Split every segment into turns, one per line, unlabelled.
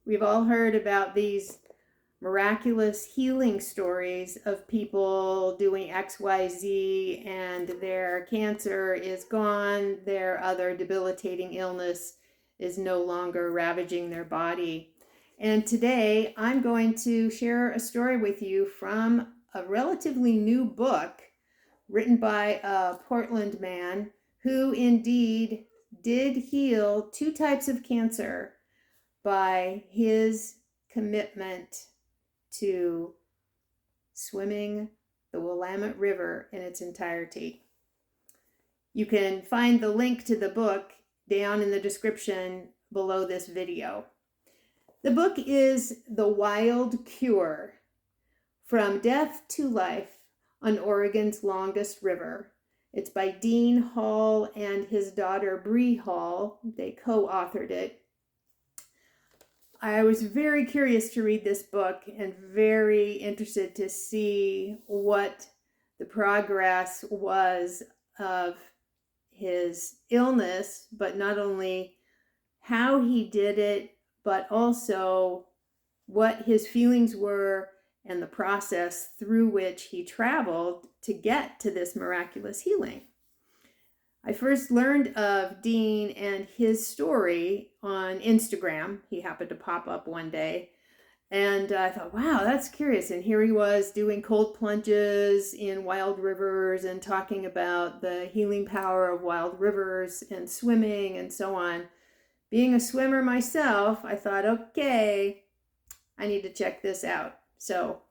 We've all heard about these miraculous healing stories of people doing XYZ and their cancer is gone, their other debilitating illness is no longer ravaging their body. And today I'm going to share a story with you from a relatively new book written by a Portland man who indeed did heal two types of cancer by his commitment to swimming the Willamette River in its entirety. You can find the link to the book down in the description below this video. The book is The Wild Cure: From Death to Life on Oregon's Longest River. It's by Dean Hall and his daughter Bree Hall. They co-authored it. I was very curious to read this book and very interested to see what the progress was of his illness, but not only how he did it, but also what his feelings were and the process through which he traveled to get to this miraculous healing. I first learned of Dean and his story on Instagram. He happened to pop up one day, and I thought, wow, that's curious. And here he was doing cold plunges in wild rivers and talking about the healing power of wild rivers and swimming and so on. Being a swimmer myself, I thought, okay, I need to check this out. So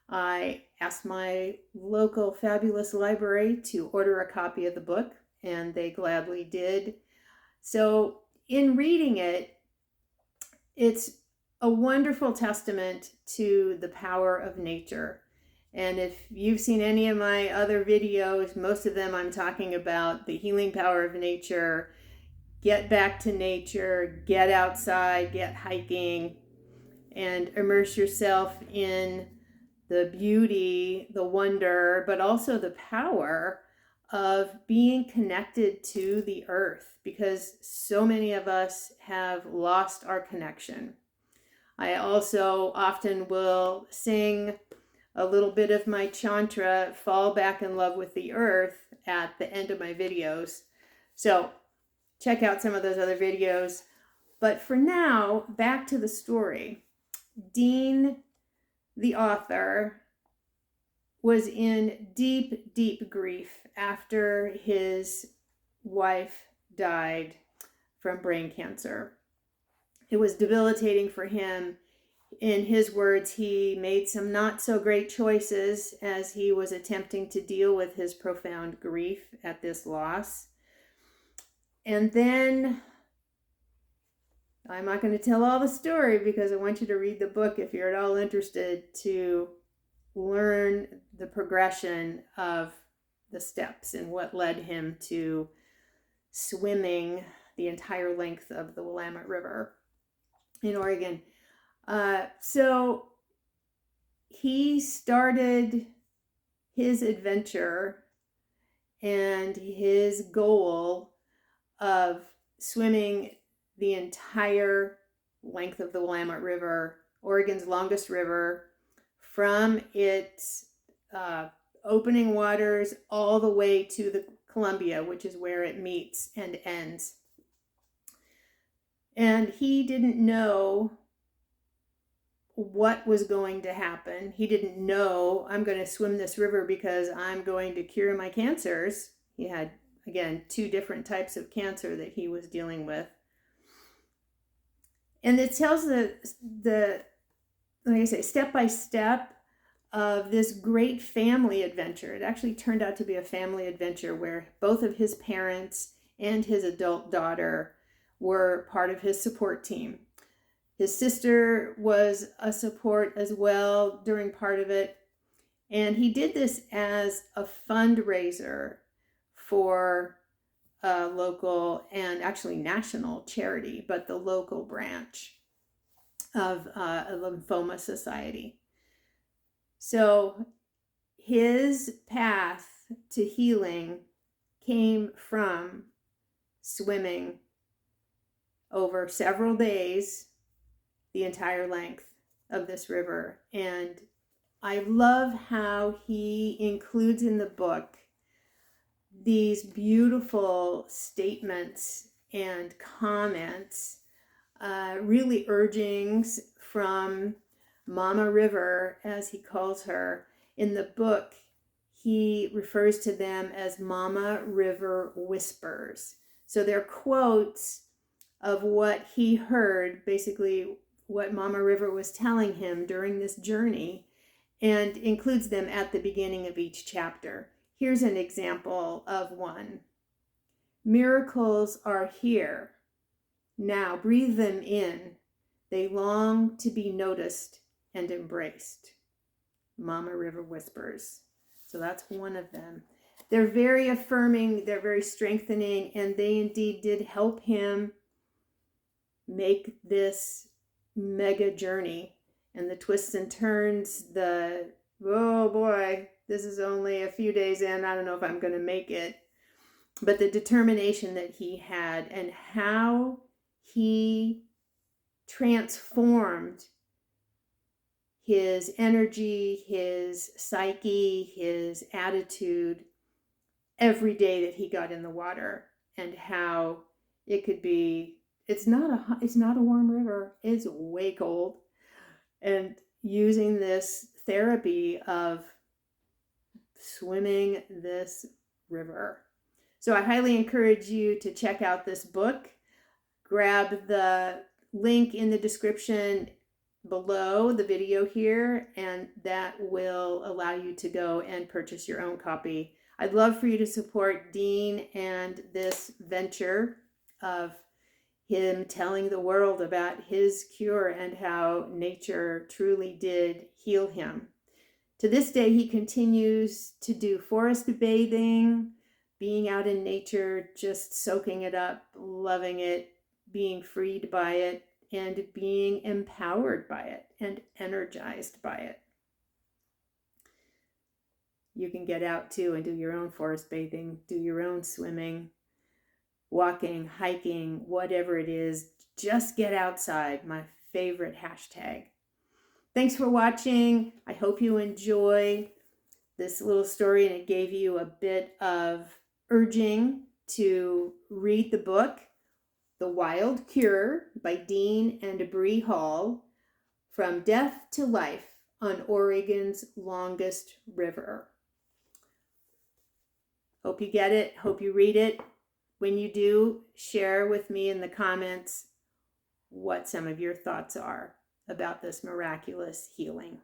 I asked my local fabulous library to order a copy of the book, and they gladly did. So in reading it, it's a wonderful testament to the power of nature. And if you've seen any of my other videos, most of them I'm talking about the healing power of nature. Get back to nature, get outside, get hiking, and immerse yourself in the beauty, the wonder, but also the power of being connected to the earth, because so many of us have lost our connection. I also often will sing a little bit of my chantra, Fall Back in Love with the Earth, at the end of my videos. So check out some of those other videos. But for now, back to the story. Dean, the author, was in deep, deep grief after his wife died from brain cancer. It was debilitating for him. In his words, he made some not so great choices as he was attempting to deal with his profound grief at this loss. And then, I'm not going to tell all the story because I want you to read the book if you're at all interested to learn the progression of the steps and what led him to swimming the entire length of the Willamette River in Oregon. So he started his adventure and his goal of swimming the entire length of the Willamette River, Oregon's longest river, from its opening waters all the way to the Columbia, which is where it meets and ends. And he didn't know what was going to happen. He didn't know, I'm going to swim this river because I'm going to cure my cancers. He had, again, two different types of cancer that he was dealing with. And it tells the like I say, step by step of this great family adventure. It actually turned out to be a family adventure where both of his parents and his adult daughter were part of his support team. His sister was a support as well during part of it. And he did this as a fundraiser for a local and actually national charity, but the local branch of a lymphoma society. So his path to healing came from swimming over several days the entire length of this river. And I love how he includes in the book these beautiful statements and comments, really urgings from Mama River, as he calls her. In the book, he refers to them as Mama River whispers. So they're quotes of what he heard, basically what Mama River was telling him during this journey, and includes them at the beginning of each chapter. Here's an example of one. Miracles are here. Now breathe them in. They long to be noticed and embraced. Mama River whispers. So that's one of them. They're very affirming, they're very strengthening, and they indeed did help him make this mega journey. And the twists and turns, oh boy, this is only a few days in, I don't know if I'm going to make it. But the determination that he had and how he transformed his energy, his psyche, his attitude every day that he got in the water, and how it could be, it's not a warm river, it's way cold. And using this therapy of swimming this river. So I highly encourage you to check out this book. Grab the link in the description below the video here, and that will allow you to go and purchase your own copy. I'd love for you to support Dean and this venture of him telling the world about his cure and how nature truly did heal him. To this day, he continues to do forest bathing, being out in nature, just soaking it up, loving it, being freed by it, and being empowered by it and energized by it. You can get out too and do your own forest bathing, do your own swimming, walking, hiking, whatever it is. Just get outside, my favorite hashtag. Thanks for watching. I hope you enjoy this little story and it gave you a bit of urging to read the book, The Wild Cure by Dean and Bree Hall, From Death to Life on Oregon's Longest River. Hope you get it. Hope you read it. When you do, share with me in the comments what some of your thoughts are about this miraculous healing.